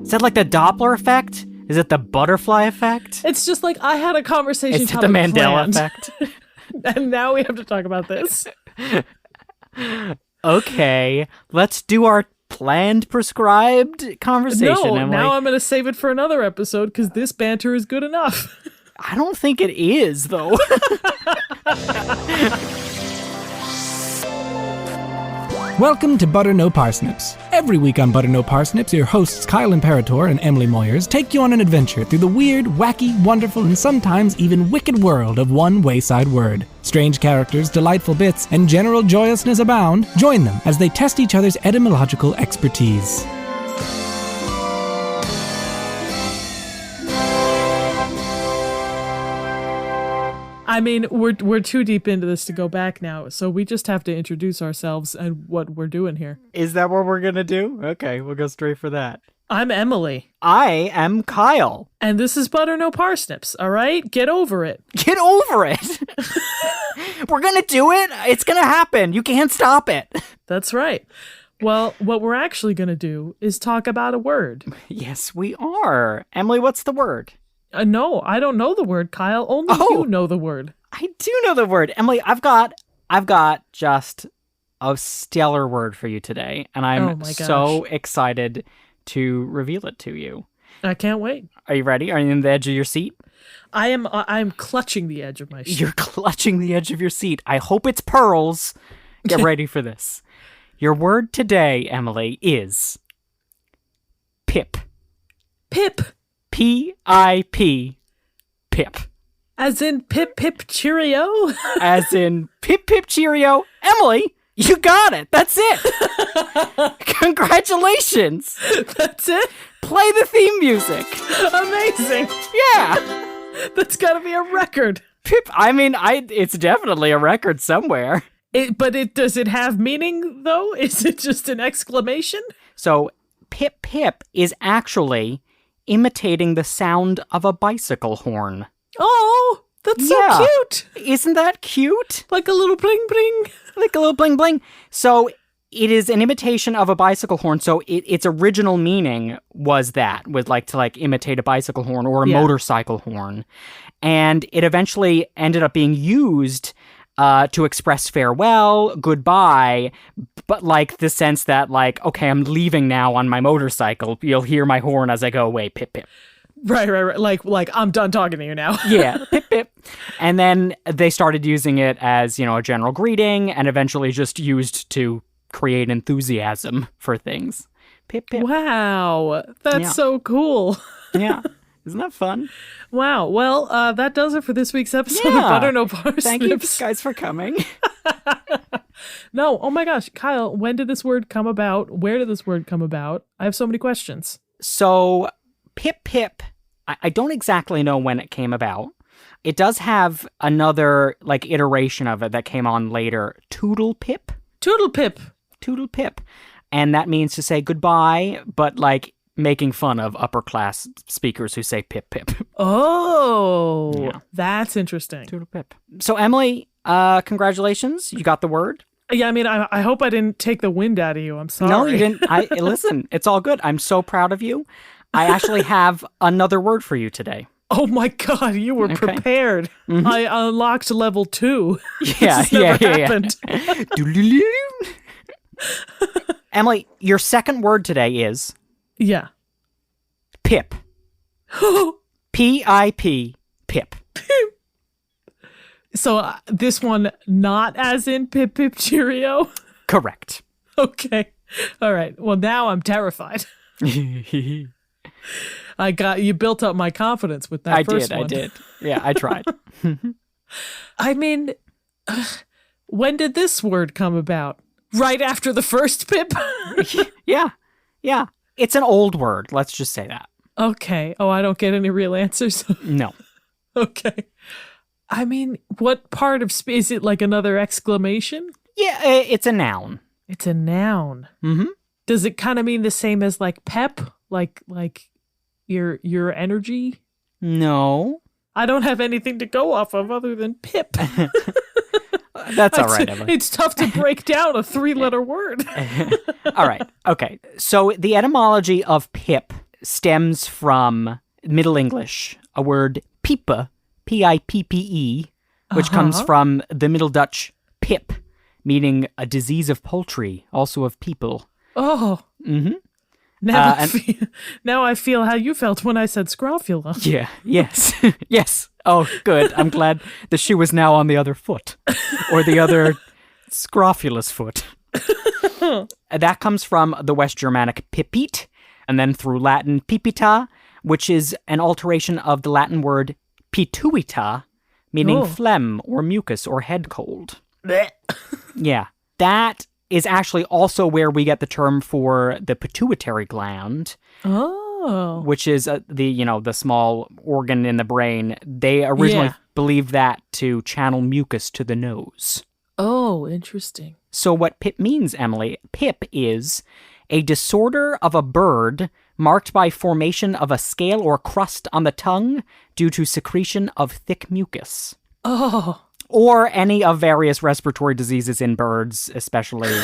Is that like the Doppler effect? Is it the butterfly effect? It's just like I had a conversation. Is it the Mandela effect? And now we have to talk about this. Okay, let's do our planned, prescribed conversation, No, Emily. now I'm going to save it for another episode because this banter is good enough. I don't think it is, though. Welcome to Butter No Parsnips. Every week on Butter No Parsnips, your hosts Kyle Imperatore and Emily Moyers take you on an adventure through the weird, wacky, wonderful, and sometimes even wicked world of one wayside word. Strange characters, delightful bits, and general joyousness abound. Join them as they test each other's etymological expertise. I mean, we're too deep into this to go back now, so we just have to introduce ourselves and what we're doing here. Is that what we're gonna do? Okay, we'll go straight for that. I'm Emily. I am Kyle. And this is Butter No Parsnips, all right? Get over it. Get over it! We're gonna do it! It's gonna happen! You can't stop it! That's right. Well, what we're actually going to do is talk about a word. Yes, we are. Emily, what's the word? No, I don't know the word, Kyle. Only you know the word. I do know the word. Emily, I've got just a stellar word for you today, and I'm so excited to reveal it to you. I can't wait. Are you ready? Are you in the edge of your seat? I'm clutching the edge of my seat. You're clutching the edge of your seat. I hope it's pearls. Get ready for this. Your word today, Emily, is pip. Pip. P-I-P. Pip. As in pip pip cheerio? As in pip pip cheerio. Emily, you got it. That's it. Congratulations. That's it? Play the theme music. Amazing. Yeah. That's got to be a record. Pip, I mean, it's definitely a record somewhere. Does it have meaning, though? Is it just an exclamation? So, pip pip is actually imitating the sound of a bicycle horn. Oh, that's so cute. Isn't that cute? Like a little bling bling. Like a little bling bling. So it is an imitation of a bicycle horn. So its original meaning was to imitate a bicycle horn or a motorcycle horn. And it eventually ended up being used to express farewell, goodbye, but the sense that okay, I'm leaving now on my motorcycle. You'll hear my horn as I go away, pip pip. Right. Like I'm done talking to you now. Yeah, pip pip. And then they started using it as, a general greeting and eventually just used to create enthusiasm for things. Pip pip. Wow. That's so cool. Yeah. Isn't that fun? Wow. Well, that does it for this week's episode of Butter No Parsnips. Thank you guys for coming. No, oh my gosh. Kyle, when did this word come about? Where did this word come about? I have so many questions. So, pip pip, I don't exactly know when it came about. It does have another iteration of it that came on later. Toodle pip. Toodle pip. Toodle pip. And that means to say goodbye, but making fun of upper class speakers who say pip pip. Oh, That's interesting. Toodle pip. So Emily, congratulations. You got the word. Yeah, I mean, I hope I didn't take the wind out of you. I'm sorry. No, you didn't. Listen, it's all good. I'm so proud of you. I actually have another word for you today. Oh my God, you were prepared. Mm-hmm. I unlocked level 2. Yeah, yeah. Emily, your second word today is... Yeah. Pip. P-I-P. Pip. So this one not as in pip pip cheerio? Correct. Okay. All right. Well, now I'm terrified. You built up my confidence with that first one. I did. Yeah, I tried. I mean, when did this word come about? Right after the first pip? Yeah. It's an old word. Let's just say that. Okay. Oh, I don't get any real answers? No. Okay. I mean, what part of is it like another exclamation? Yeah, it's a noun. It's a noun. Mm-hmm. Does it kind of mean the same as pep? Like your energy? No. I don't have anything to go off of other than pip. That's all right, Emily. It's tough to break down a 3-letter word. All right. Okay. So the etymology of pip stems from Middle English, a word piepe, P-I-P-P-E, which comes from the Middle Dutch pip, meaning a disease of poultry, also of people. Oh. Mm-hmm. Now I feel how you felt when I said scrofula. Yeah, yes, yes. Oh, good. I'm glad the shoe is now on the other foot, or the other scrofulous foot. That comes from the West Germanic pipit, and then through Latin pipita, which is an alteration of the Latin word pituita, meaning phlegm or mucus or head cold. Yeah, that is actually also where we get the term for the pituitary gland. Oh. Which is the small organ in the brain. They originally believed that to channel mucus to the nose. Oh, interesting. So what PIP means, Emily, PIP is a disorder of a bird marked by formation of a scale or crust on the tongue due to secretion of thick mucus. Oh. Or any of various respiratory diseases in birds, especially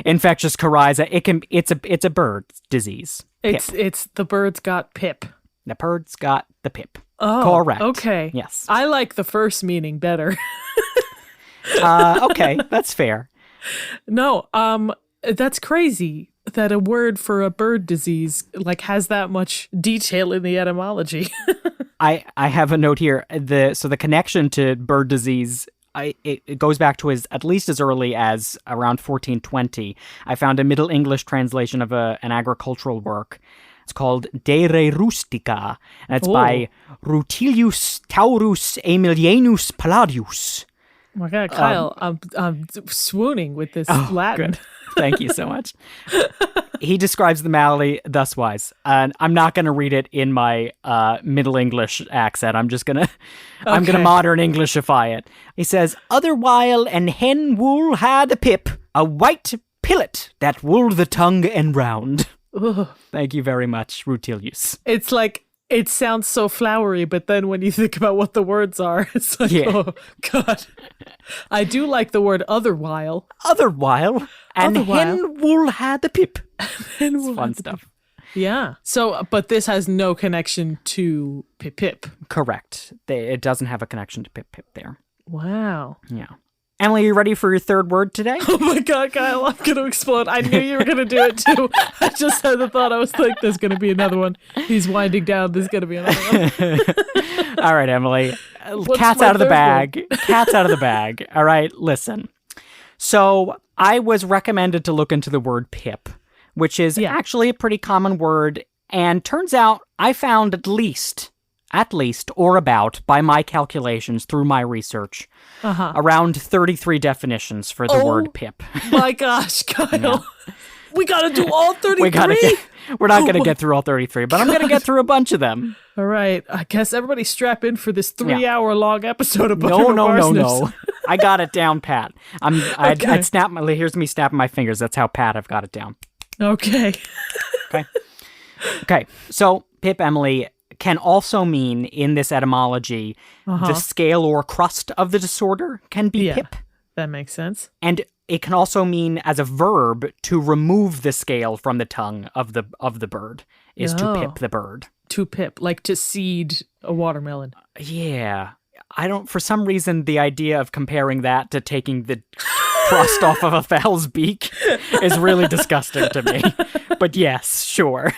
infectious coryza. It's a bird disease. It's the bird's got pip. The bird's got the pip. Oh, correct. Okay. Yes. I like the first meaning better. Okay, that's fair. No, that's crazy that a word for a bird disease has that much detail in the etymology. I have a note here. The connection to bird disease, it goes back to at least as early as around 1420. I found a Middle English translation of an agricultural work. It's called De Re Rustica, and it's by Rutilius Taurus Aemilianus Palladius. Oh my God, Kyle, I'm swooning with this Latin. Good. Thank you so much. He describes the malady thus wise, and I'm not going to read it in my Middle English accent. I'm just gonna, I'm gonna modern Englishify it. He says, "Other while an hen wool had a pip, a white pillet that wooled the tongue and round." Ugh. Thank you very much, Rutilius. It's it sounds so flowery, but then when you think about what the words are, it's oh, God. I do like the word other while. Other while, and hen wool had the pip. It's fun stuff. Yeah. So, but this has no connection to pip. Correct. It doesn't have a connection to pip there. Wow. Yeah. Emily, you ready for your third word today? Oh my God, Kyle, I'm going to explode. I knew you were going to do it too. I just had the thought. I was like, there's going to be another one. He's winding down. There's going to be another one. All right, Emily. Cat's out of the bag. Cat's out of the bag. All right, listen. So I was recommended to look into the word pip, which is actually a pretty common word. And turns out I found at least, or about, by my calculations through my research, around 33 definitions for the word pip. My gosh, Kyle. Yeah. We got to do all 33? We're not going to get through all 33, but I'm going to get through a bunch of them. All right. I guess everybody strap in for this 3-hour-long episode of No. I got it down, Pat. I'd snap here's me snapping my fingers. That's how Pat I've got it down. Okay. Okay. So, pip, Emily, can also mean, in this etymology, the scale or crust of the disorder can be pip. That makes sense. And it can also mean, as a verb, to remove the scale from the tongue of the bird, is to pip the bird. To pip, like to seed a watermelon. Yeah. For some reason, the idea of comparing that to taking the crust off of a fowl's beak is really disgusting to me. But yes, sure.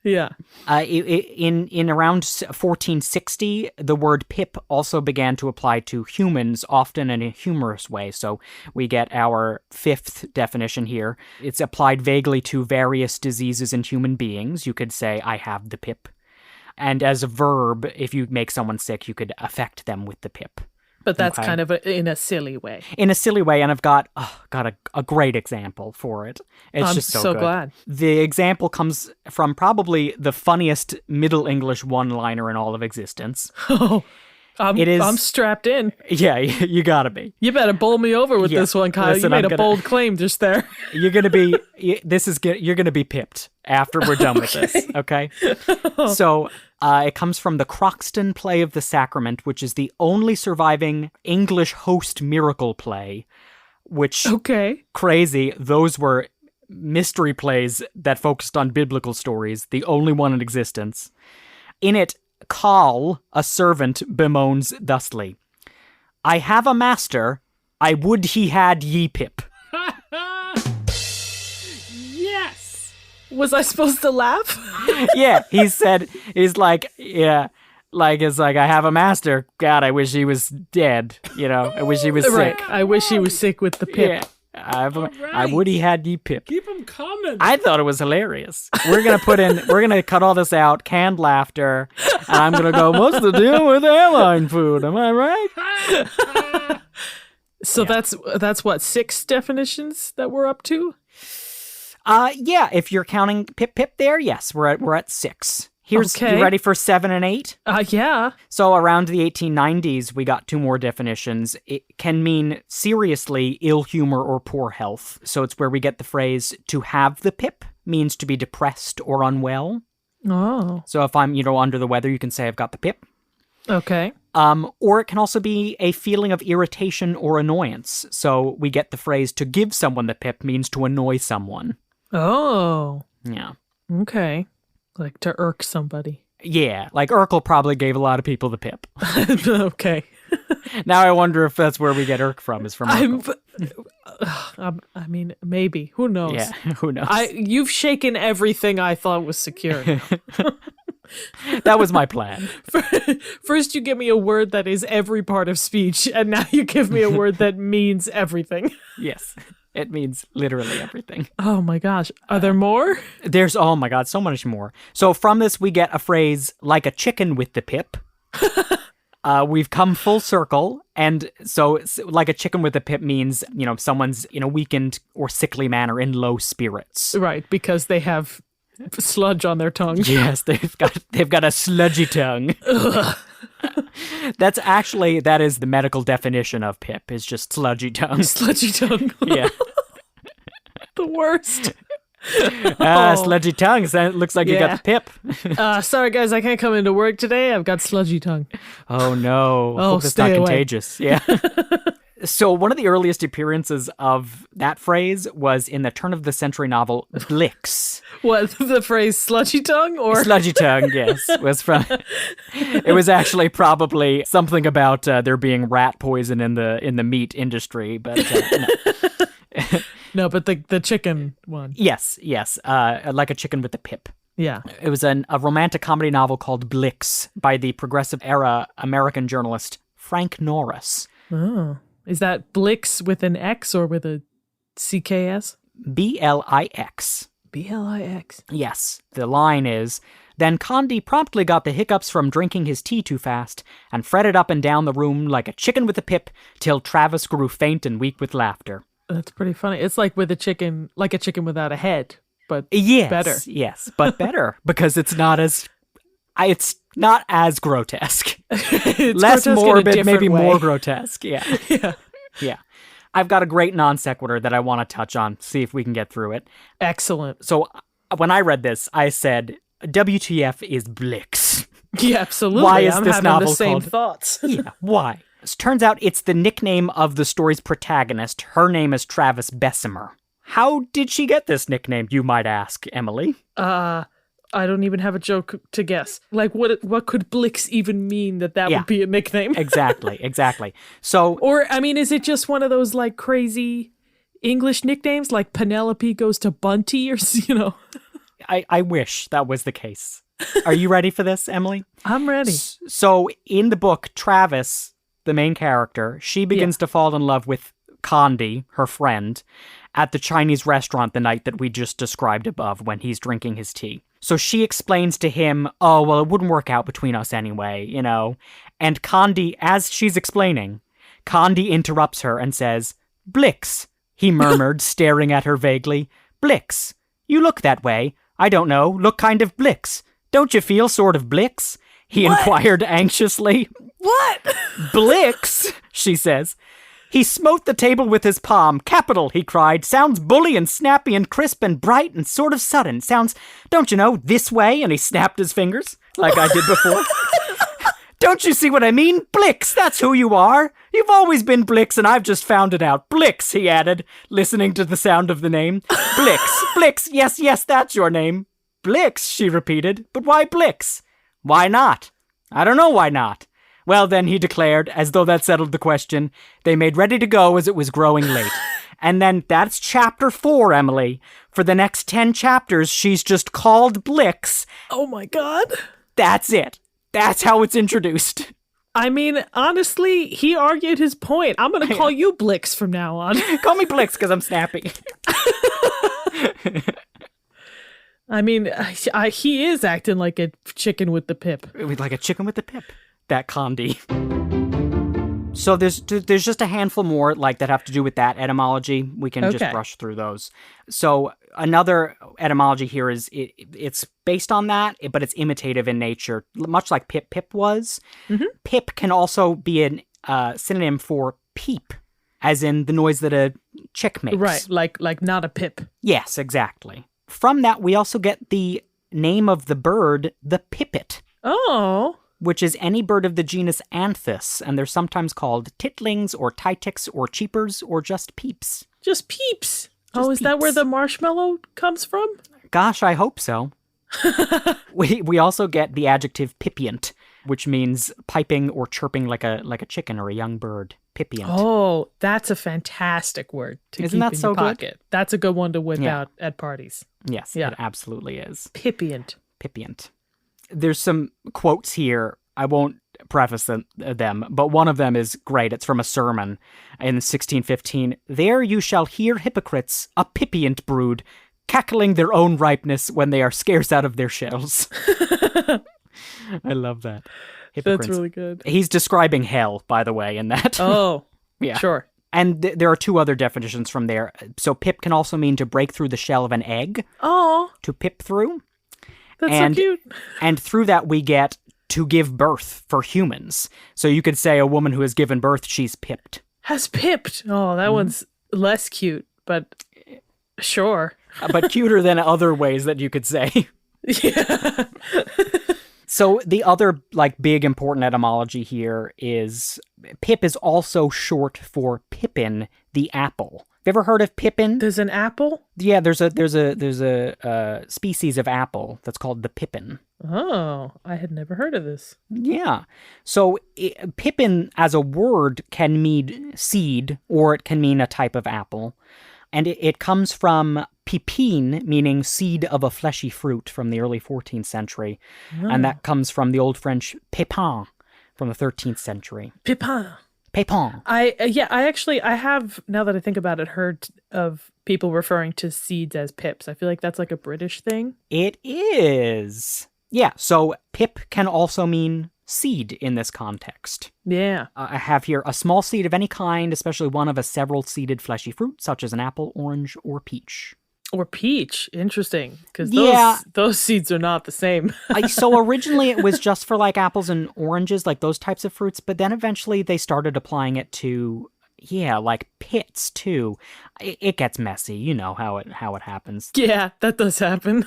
Yeah. In around 1460, the word pip also began to apply to humans, often in a humorous way. So we get our fifth definition here. It's applied vaguely to various diseases in human beings. You could say, I have the pip. And as a verb, if you make someone sick, you could affect them with the pip. But that's kind of in a silly way. In a silly way, and I've got a great example for it. It's just so good. Glad. The example comes from probably the funniest Middle English one-liner in all of existence. Oh, I'm strapped in. Yeah, you gotta be. You better bowl me over with this one, Kyle. Listen, you made a bold claim just there. You're gonna be pipped after we're done with this. Okay. So it comes from the Croxton play of the Sacrament, which is the only surviving English host miracle play. Which crazy. Those were mystery plays that focused on biblical stories, the only one in existence. In it, Kyle, a servant, bemoans thusly, I have a master, I would he had ye pip. Yes! Was I supposed to laugh? Yeah, he's like, I have a master. God, I wish he was dead. I wish he was sick. I wish he was sick with the pip. Yeah. I would he had ye pip. Keep him coming. I thought it was hilarious. We're gonna cut all this out, canned laughter, and I'm gonna go, what's the deal with airline food? Am I right? So that's what, 6 definitions that we're up to? Yeah, if you're counting pip there, yes, we're at 6. You ready for 7 and 8? Yeah. So around the 1890s, we got 2 more definitions. It can mean seriously ill humor or poor health. So it's where we get the phrase to have the pip means to be depressed or unwell. Oh. So if I'm, under the weather, you can say I've got the pip. Okay. Or it can also be a feeling of irritation or annoyance. So we get the phrase to give someone the pip means to annoy someone. Oh. Yeah. Okay. Like to irk somebody. Yeah, like Urkel probably gave a lot of people the pip. Okay. Now I wonder if that's where we get irk from, is from Urkel. I mean, maybe. Who knows? Yeah, who knows? You've shaken everything I thought was secure. That was my plan. First you give me a word that is every part of speech, and now you give me a word that means everything. Yes. It means literally everything. Oh my gosh. Are there more? There's, oh my God, so much more. So from this, we get a phrase like a chicken with the pip. We've come full circle. And so like a chicken with a pip means, someone's in a weakened or sickly manner, in low spirits. Right, because they have sludge on their tongue. Yes, they've got a sludgy tongue. That is the medical definition of pip, is just sludgy tongue. Sludgy tongue. Yeah. The worst. Sludgy tongue. So it looks like you got the pip. Sorry guys, I can't come into work today. I've got sludgy tongue. Oh no. Oh, Hope it's not contagious. Yeah. So one of the earliest appearances of that phrase was in the turn-of-the-century novel Gliks. What, the phrase sludgy tongue? Or sludgy tongue, yes. It was actually probably something about there being rat poison in the meat industry, but no. No, but the chicken one. Yes. Like a chicken with the pip. Yeah. It was a romantic comedy novel called Bliks by the progressive-era American journalist Frank Norris. Oh. Is that Blix with an X or with a CKS? Blix. Blix. Yes. The line is, then Condi promptly got the hiccups from drinking his tea too fast and fretted up and down the room like a chicken with a pip till Travis grew faint and weak with laughter. That's pretty funny. It's like with a chicken without a head, but better. Yes, but better because it's not as grotesque. It's less grotesque morbid, maybe way. more grotesque. Yeah. Yeah. I've got a great non sequitur that I want to touch on. See if we can get through it. Excellent. So when I read this, I said, "WTF is Blix?" Yeah, absolutely. Why is I'm this having novel the same called? thoughts. Yeah. Why? It turns out it's the nickname of the story's protagonist. Her name is Travis Bessemer. How did she get this nickname, you might ask, Emily? I don't even have a joke to guess. Like, what could Blix even mean that would be a nickname? Exactly. So, or, I mean, is it just one of those, like, crazy English nicknames? Like Penelope goes to Bunty or, I wish that was the case. Are you ready for this, Emily? I'm ready. So, in the book, Travis, the main character, she begins to fall in love with Condi, her friend, at the Chinese restaurant the night that we just described above when he's drinking his tea. So she explains to him, oh, well, it wouldn't work out between us anyway, And Condi, as she's explaining, Condi interrupts her and says, Blix, he murmured, staring at her vaguely. Blix, you look that way. I don't know, look kind of Blix. Don't you feel sort of Blix? He inquired anxiously. What? Blix, she says. He smote the table with his palm. Capital, he cried. Sounds bully and snappy and crisp and bright and sort of sudden. Sounds, don't you know, this way. And he snapped his fingers like I did before. Don't you see what I mean? Blix, that's who you are. You've always been Blix, and I've just found it out. Blix, he added, listening to the sound of the name. Blix, Blix, yes, that's your name. Blix, she repeated. But why Blix? Why not? I don't know why not. Well then, he declared, as though that settled the question. They made ready to go as it was growing late. And then that's chapter 4, Emily. For the next 10 chapters, she's just called Blix. Oh my God. That's it. That's how it's introduced. I mean, honestly, he argued his point. I'm going to call you Blix from now on. Call me Blix because I'm snappy. I mean, he is acting like a chicken with the pip. Like a chicken with the pip. That Condi. So there's just a handful more like that have to do with that etymology. We can just brush through those. So another etymology here is it's based on that, but it's imitative in nature, much like pip was. Mm-hmm. Pip can also be a synonym for peep, as in the noise that a chick makes. Right, like not a pip. Yes, exactly. From that, we also get the name of the bird, the pipit. Oh. Which is any bird of the genus Anthus, and they're sometimes called titlings or titics or cheepers or just peeps. Just peeps. Is that where the marshmallow comes from? Gosh, I hope so. We also get the adjective pipiant, which means piping or chirping like a chicken or a young bird. Pipiant. Oh, that's a fantastic word to Isn't keep that in so your good? pocket. That's a good one to whip out at parties. Yes, it absolutely is. Pipiant. Pipiant. There's some quotes here. I won't preface them, but one of them is great. It's from a sermon in 1615. There you shall hear hypocrites, a pipiant brood, cackling their own ripeness when they are scarce out of their shells. I love that. Hypocrites. That's really good. He's describing hell, by the way, in that. Oh, yeah. Sure. And there are two other definitions from there. So pip can also mean to break through the shell of an egg. Oh. To pip through. That's so cute. And through that, we get to give birth for humans. So you could say a woman who has given birth, she's pipped. Has pipped. Oh, that one's less cute, but sure. But cuter than other ways that you could say. Yeah. So the other big important etymology here is pip is also short for pippin, the apple. Have you ever heard of pippin? There's an apple? Yeah, there's a species of apple that's called the pippin. Oh, I had never heard of this. Yeah. So pippin as a word can mean seed, or it can mean a type of apple. And it comes from pipine, meaning seed of a fleshy fruit from the early 14th century. Oh. And that comes from the Old French pépin from the 13th century. Pépin. Pépin. I have, now that I think about it, heard of people referring to seeds as pips. I feel like that's like a British thing. It is. Yeah, so pip can also mean seed in this context. Yeah. I have here a small seed of any kind, especially one of a several seeded fleshy fruit, such as an apple, orange, or peach. Or peach. Interesting. Because those seeds are not the same. So originally it was just for apples and oranges, those types of fruits, but then eventually they started applying it to, pits too. It gets messy. You know how it happens. Yeah, that does happen.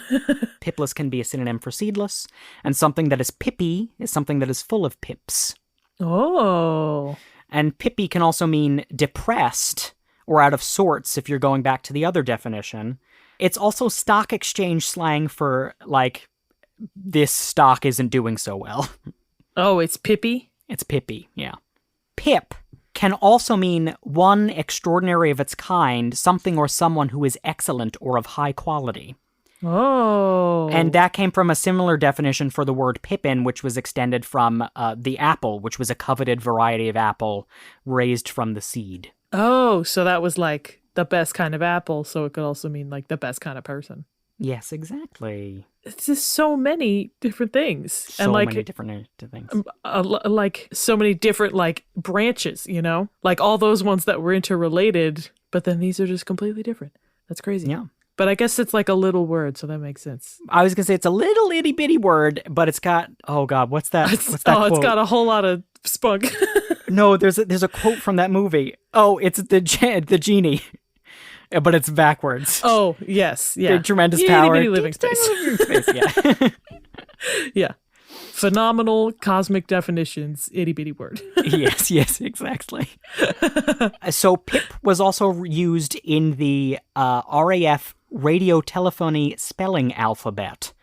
Pipless can be a synonym for seedless, and something that is pippy is something that is full of pips. Oh. And pippy can also mean depressed or out of sorts if you're going back to the other definition. It's also stock exchange slang for, this stock isn't doing so well. Oh, it's pippy? It's pippy, yeah. Pip can also mean one extraordinary of its kind, something or someone who is excellent or of high quality. Oh. And that came from a similar definition for the word pippin, which was extended from the apple, which was a coveted variety of apple raised from the seed. Oh, so that was the best kind of apple, so it could also mean the best kind of person. Yes, exactly. It's just so many different things. So many different things. So many different branches, all those ones that were interrelated, but then these are just completely different. That's crazy. Yeah. But I guess it's a little word, so that makes sense. I was going to say it's a little itty bitty word, but it's got, oh God, what's that? What's that quote? It's got a whole lot of spunk. No, there's a quote from that movie. Oh, it's the genie, but it's backwards. Oh, yes. Yeah. Big tremendous power. Itty bitty living space. Yeah. Yeah. phenomenal cosmic definitions, itty bitty word. Yes, exactly. So pip was also used in the RAF radio telephony spelling alphabet.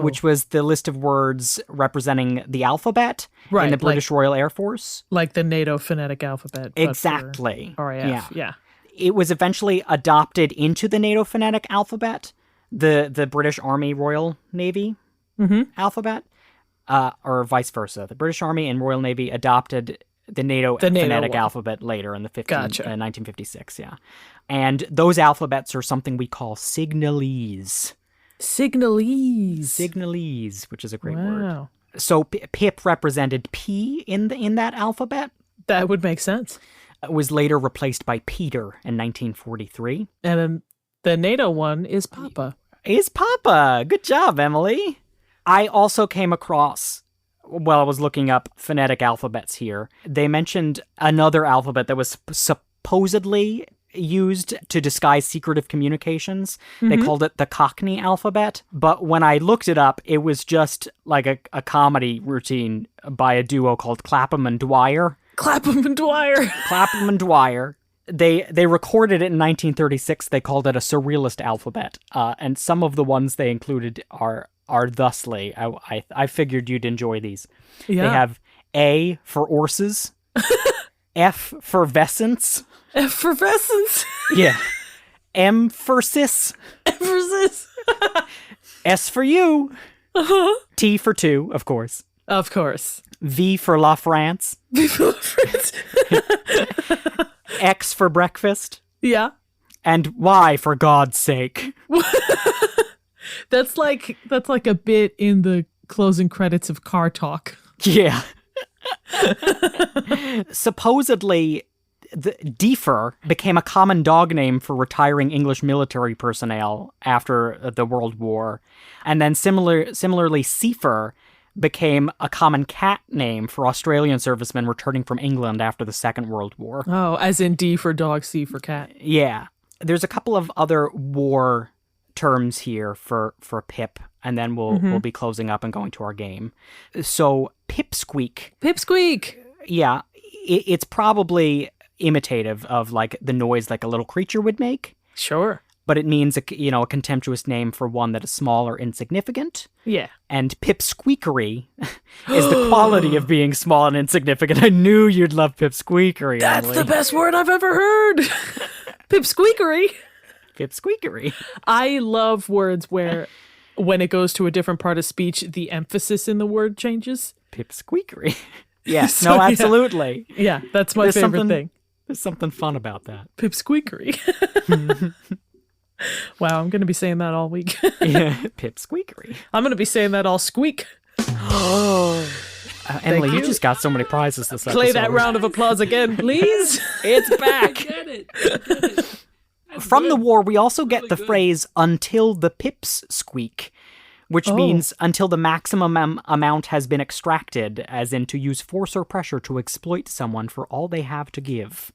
Which was the list of words representing the alphabet in the British Royal Air Force. Like the NATO phonetic alphabet. Exactly. RAF, yeah. It was eventually adopted into the NATO phonetic alphabet, the British Army Royal Navy alphabet, or vice versa. The British Army and Royal Navy adopted the NATO phonetic alphabet later in the 1956, yeah. And those alphabets are something we call signalese. Signalese, which is a great word. So pip represented P in that alphabet. That would make sense. It was later replaced by Peter in 1943. And then the NATO one is Papa. Is Papa. Good job, Emily. I also came across, while I was looking up phonetic alphabets here, they mentioned another alphabet that was supposedly used to disguise secretive communications. They called it the Cockney alphabet. But when I looked it up, it was just like a comedy routine by a duo called Clapham and Dwyer. Clapham and Dwyer. Clapham and Dwyer. They recorded it in 1936. They called it a surrealist alphabet. And some of the ones they included are thusly. I figured you'd enjoy these. Yeah. They have A for horses, F for vescence. Effervescence. Yeah. M for sis. Emphasis. S for you. Uh-huh. T for two, of course. Of course. V for La France. Before friends. X for breakfast. Yeah. And Y for God's sake. That's like a bit in the closing credits of Car Talk. Yeah. Supposedly, the Defer became a common dog name for retiring English military personnel after the World War. And then similarly, Seifer became a common cat name for Australian servicemen returning from England after the Second World War. Oh, as in D for dog, C for cat. Yeah. There's a couple of other war terms here for pip, and then we'll be closing up and going to our game. So, pipsqueak. Pipsqueak! Yeah, it's probably imitative of like the noise like a little creature would make. Sure. But it means a contemptuous name for one that is small or insignificant. Yeah. And pipsqueakery is the quality of being small and insignificant. I knew you'd love pipsqueakery. That's Emily. the best word I've ever heard. Pipsqueakery. Pipsqueakery. I love words where when it goes to a different part of speech, the emphasis in the word changes. Pipsqueakery. Yes, So, no, absolutely. Yeah, that's my favorite thing. There's something fun about that. Pipsqueakery. Wow, I'm going to be saying that all week. Yeah, pipsqueakery. I'm going to be saying that all squeak. Emily, you you. just got so many prizes this episode. Play that round of applause again, please. It's back. Get it. From the war, we also get the phrase "until the pips squeak," which means until the maximum amount has been extracted, as in to use force or pressure to exploit someone for all they have to give.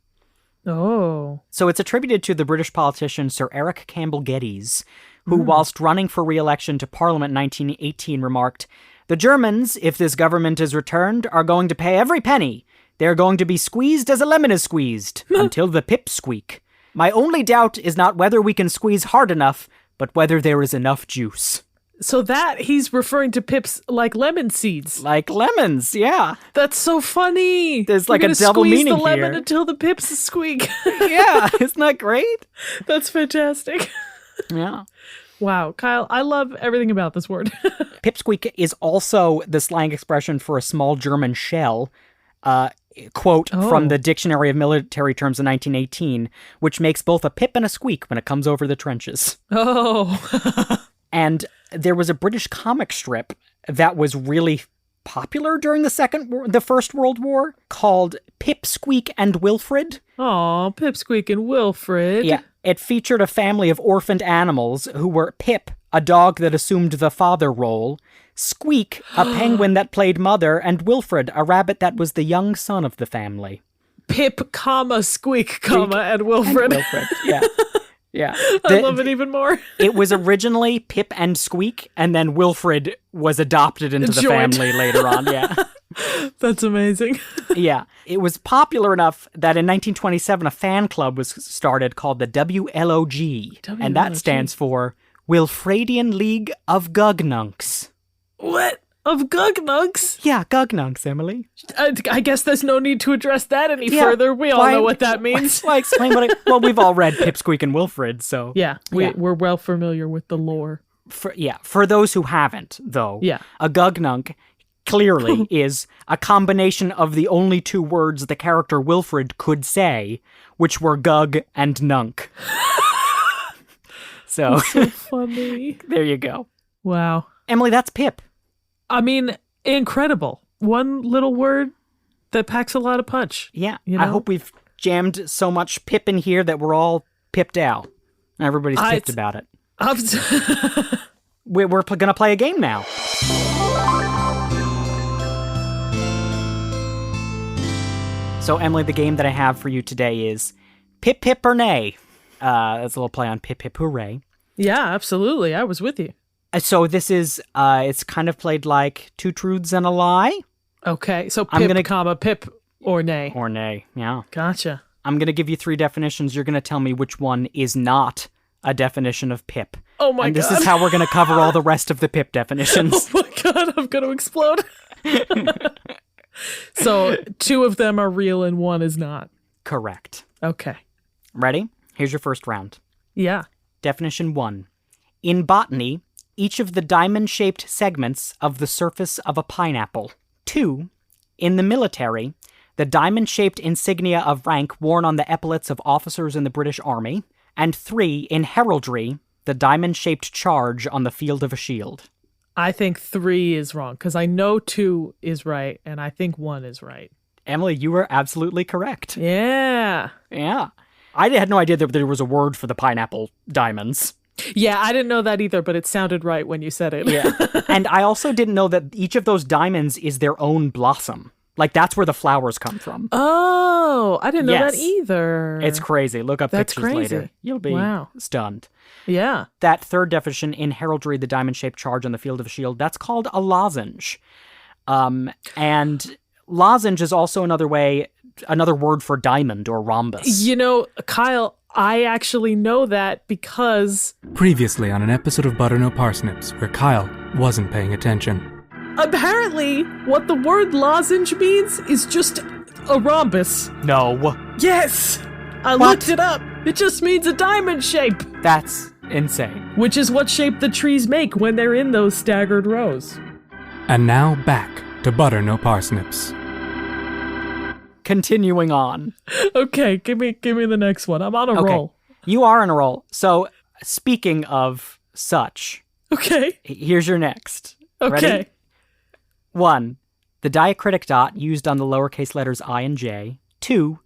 Oh. So it's attributed to the British politician Sir Eric Campbell Geddes, who, whilst running for re-election to Parliament in 1918, remarked, "The Germans, if this government is returned, are going to pay every penny. They're going to be squeezed as a lemon is squeezed, until the pips squeak. My only doubt is not whether we can squeeze hard enough, but whether there is enough juice." So that he's referring to pips like lemon seeds. Like lemons, yeah. That's so funny. There's We're like a gonna double squeeze meaning the lemon here. until the pips squeak. Yeah, isn't that great? That's fantastic. Yeah. Wow, Kyle, I love everything about this word. Pipsqueak is also the slang expression for a small German shell, quote from the Dictionary of Military Terms in 1918, which makes both a pip and a squeak when it comes over the trenches. Oh. And there was a British comic strip that was really popular during the First World War called Pipsqueak and Wilfred. Aw, Pipsqueak and Wilfred. Yeah, it featured a family of orphaned animals who were Pip, a dog that assumed the father role, Squeak, a penguin that played mother, and Wilfred, a rabbit that was the young son of the family. Pip, comma, Squeak, comma, and Wilfred. And Wilfred, yeah. Yeah. I love it even more. It was originally Pip and Squeak, and then Wilfred was adopted into the Joined. family later on. Yeah. That's amazing. Yeah. It was popular enough that in 1927 a fan club was started called the WLOG, and that WLOG. stands for Wilfredian League of Gugnunks. What? Of Gugnunks? Yeah, Gugnunks, Emily. I guess there's no need to address that any Yeah, further. We all why- know what that means. Why explain what well, we've all read Pip, Squeak, and Wilfred, so... Yeah, we're well familiar with the lore. For those who haven't, though, Yeah. a Gugnunk clearly is a combination of the only two words the character Wilfred could say, which were Gug and Nunk. So, So funny. there you go. Wow. Emily, that's Pip. I mean, incredible. One little word that packs a lot of punch. Yeah, You I know? hope we've jammed so much Pip in here that we're all pipped out. Everybody's pipped about it. We're going to play a game now. So, Emily, the game that I have for you today is Pip Pip or Nay. That's a little play on Pip Pip Hooray. Yeah, absolutely. I was with you. So this is, it's kind of played like Two Truths and a Lie. Okay, so I'm Pip, gonna- comma, Pip or nay. Or Nay, yeah. Gotcha. I'm going to give you three definitions. You're going to tell me which one is not a definition of Pip. Oh my And this God. is how we're going to cover all the rest of the Pip definitions. Oh my God, I'm going to explode. So 2 of them are real and 1 is not. Correct. Okay. Ready? Here's your first round. Yeah. Definition 1. In botany, each of the diamond-shaped segments of the surface of a pineapple. 2. In the military, the diamond-shaped insignia of rank worn on the epaulets of officers in the British Army. And 3. In heraldry, the diamond-shaped charge on the field of a shield. I think 3 is wrong because I know 2 is right and I think 1 is right. Emily, you were absolutely correct. Yeah. Yeah. I had no idea that there was a word for the pineapple diamonds. Yeah, I didn't know that either, but it sounded right when you said it. Yeah. And I also didn't know that each of those diamonds is their own blossom. Like, that's where the flowers come from. Oh, I didn't know that Yes. either. It's crazy. Look up That's pictures crazy. later. You'll be Wow. stunned. Yeah. That third definition, in heraldry, the diamond-shaped charge on the field of a shield, that's called a lozenge. And lozenge is also another word for diamond or rhombus. You know, Kyle, I actually know that because Previously on an episode of Butter No Parsnips, where Kyle wasn't paying attention. apparently what the word lozenge means is just a rhombus. No. Yes! I What? looked it up. It just means a diamond shape, That's insane. which is what shape the trees make when they're in those staggered rows. And now back to Butter No Parsnips. Continuing on. Okay, give me the next one. I'm on a roll. You are on a roll. So, speaking of such, Okay. here's your next. Okay. Ready? 1. The diacritic dot used on the lowercase letters I and J. 2.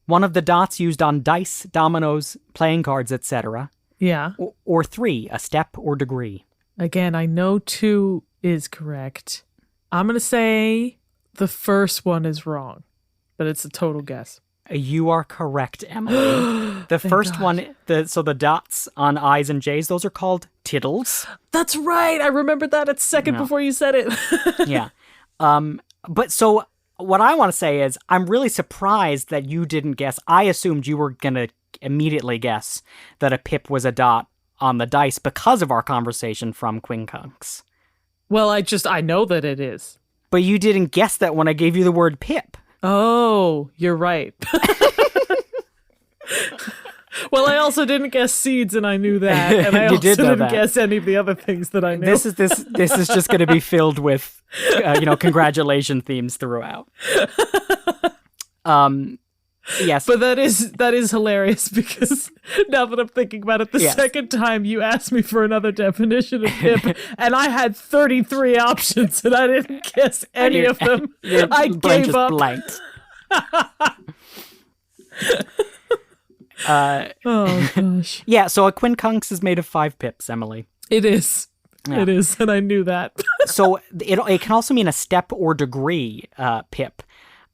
One of the dots used on dice, dominoes, playing cards, etc. Yeah. Or 3. A step or degree. Again, I know 2 is correct. I'm going to say the first one is wrong, but it's a total guess. You are correct, Emily. The first God. one, so the dots on I's and J's, those are called tittles. That's right. I remembered that a second before you said it. Yeah. But so what I want to say is I'm really surprised that you didn't guess. I assumed you were going to immediately guess that a pip was a dot on the dice because of our conversation from Quincunx. Well, I know that it is. But you didn't guess that when I gave you the word pip. Oh, you're right. Well, I also didn't guess seeds, and I knew that. And I You also did know didn't that. guess any of the other things that I knew. This is just going to be filled with, congratulation themes throughout. Yes, But that is hilarious because now that I'm thinking about it, the Yes. second time you asked me for another definition of pip, and I had 33 options, and I didn't guess any of them. your I brain gave just up. blanked. Oh gosh, Yeah, so a quincunx is made of 5 pips, Emily. it is. Yeah. It is, and I knew that. So it can also mean a step or degree pip.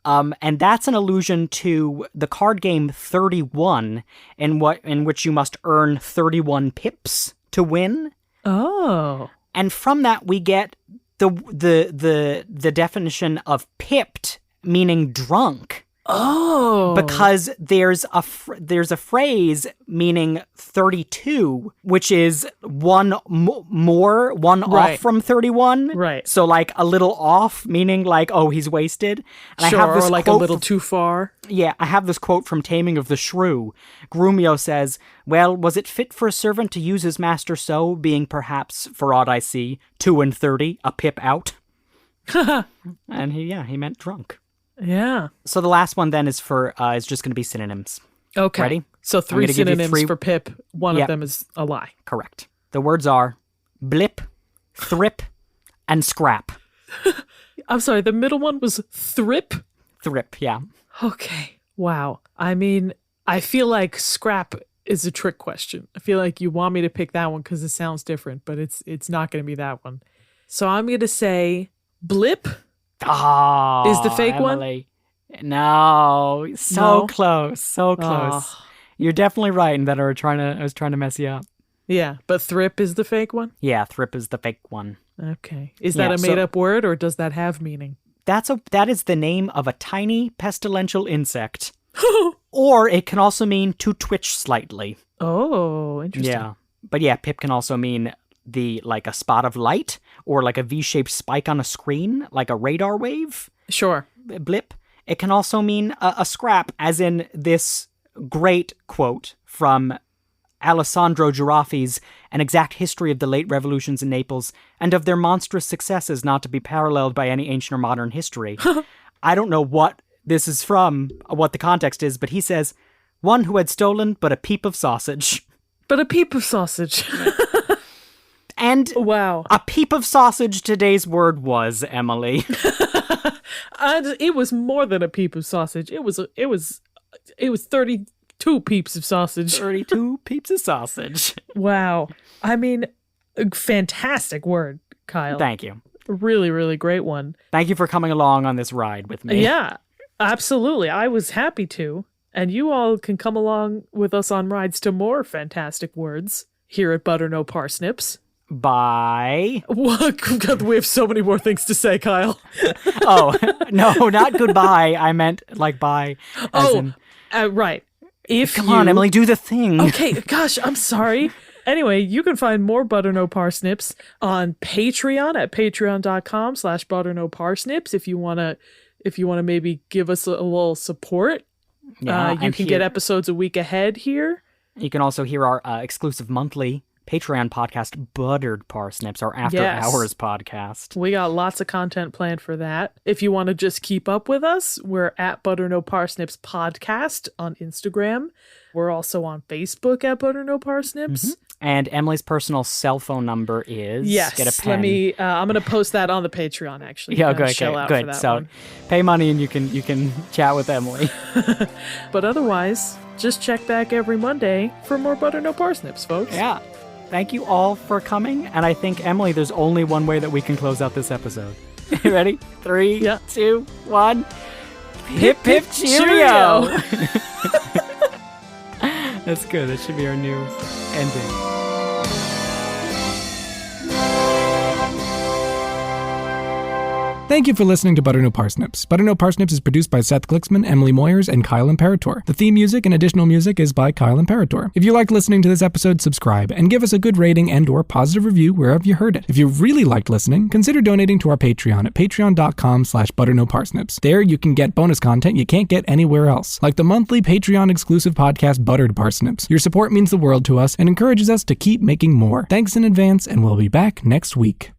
And that's an allusion to the card game 31, in which you must earn 31 pips to win. Oh. And from that we get the definition of pipped, meaning drunk. Oh. Because there's a phrase meaning 32, which is one off from 31. Right. So like a little off, meaning like, oh, he's wasted. And Sure, I have this or like a little too far. Yeah, I have this quote from Taming of the Shrew. Grumio says, "Well, was it fit for a servant to use his master so, being perhaps, for aught I see, 32, a pip out?" And he meant drunk. Yeah. So the last one then is just going to be synonyms. Okay. Ready? So 3 synonyms 3 for pip. One of them is a lie. Correct. The words are blip, thrip, and scrap. I'm sorry, the middle one was thrip? Thrip, yeah. Okay. Wow. I mean, I feel like scrap is a trick question. I feel like you want me to pick that one because it sounds different, but it's not going to be that one. So I'm going to say blip. Oh, is the fake Emily. No, so close, so close. Oh. You're definitely right in that I was trying to mess you up. Yeah, but thrip is the fake one? Yeah, thrip is the fake one. Okay. Is that a made-up word, or does that have meaning? That is the name of a tiny pestilential insect. Or it can also mean to twitch slightly. Oh, interesting. Yeah. But yeah, pip can also mean like a spot of light, or like a V-shaped spike on a screen, like a radar wave. Sure. Blip. It can also mean a scrap, as in this great quote from Alessandro Giraffi's An Exact History of the Late Revolutions in Naples, and of their monstrous successes not to be paralleled by any ancient or modern history. I don't know what this is from, what the context is, but he says, "One who had stolen but a peep of sausage." But a peep of sausage. And wow, a peep of sausage today's word was, Emily. It was more than a peep of sausage. It was 32 peeps of sausage. 32 peeps of sausage. Wow. I mean, a fantastic word, Kyle. Thank you. Really, really great one. Thank you for coming along on this ride with me. Yeah, absolutely. I was happy to. And you all can come along with us on rides to more fantastic words here at Butter No Parsnips. Bye. What? We have so many more things to say, Kyle. Oh, no, not goodbye. I meant like bye. Right. Come on, Emily, do the thing. Okay, gosh, I'm sorry. Anyway, you can find more Butter No Parsnips on Patreon at patreon.com/butternoparsnips if you want to maybe give us a little support. Yeah, you can get episodes a week ahead here. You can also hear our exclusive monthly Patreon podcast, Buttered Parsnips, our After Hours podcast. We got lots of content planned for that. If you want to just keep up with us, we're at Butter No Parsnips Podcast on Instagram. We're also on Facebook at Butter No Parsnips. Mm-hmm. And Emily's personal cell phone number is... Yes, get a pen. I'm going to post that on the Patreon, actually. Yeah, good. So one. Pay money and you can chat with Emily. But otherwise, just check back every Monday for more Butter No Parsnips, folks. Yeah. Thank you all for coming. And I think, Emily, there's only one way that we can close out this episode. You ready? 3, 2, 1. Hip, hip, cheerio! That's good. That should be our new ending. Thank you for listening to Butter No Parsnips. Butter No Parsnips is produced by Seth Gliksman, Emily Moyers, and Kyle Imperatore. The theme music and additional music is by Kyle Imperatore. If you liked listening to this episode, subscribe and give us a good rating and or positive review wherever you heard it. If you really liked listening, consider donating to our Patreon at patreon.com/butternoparsnips. There you can get bonus content you can't get anywhere else, like the monthly Patreon exclusive podcast Buttered Parsnips. Your support means the world to us and encourages us to keep making more. Thanks in advance, and we'll be back next week.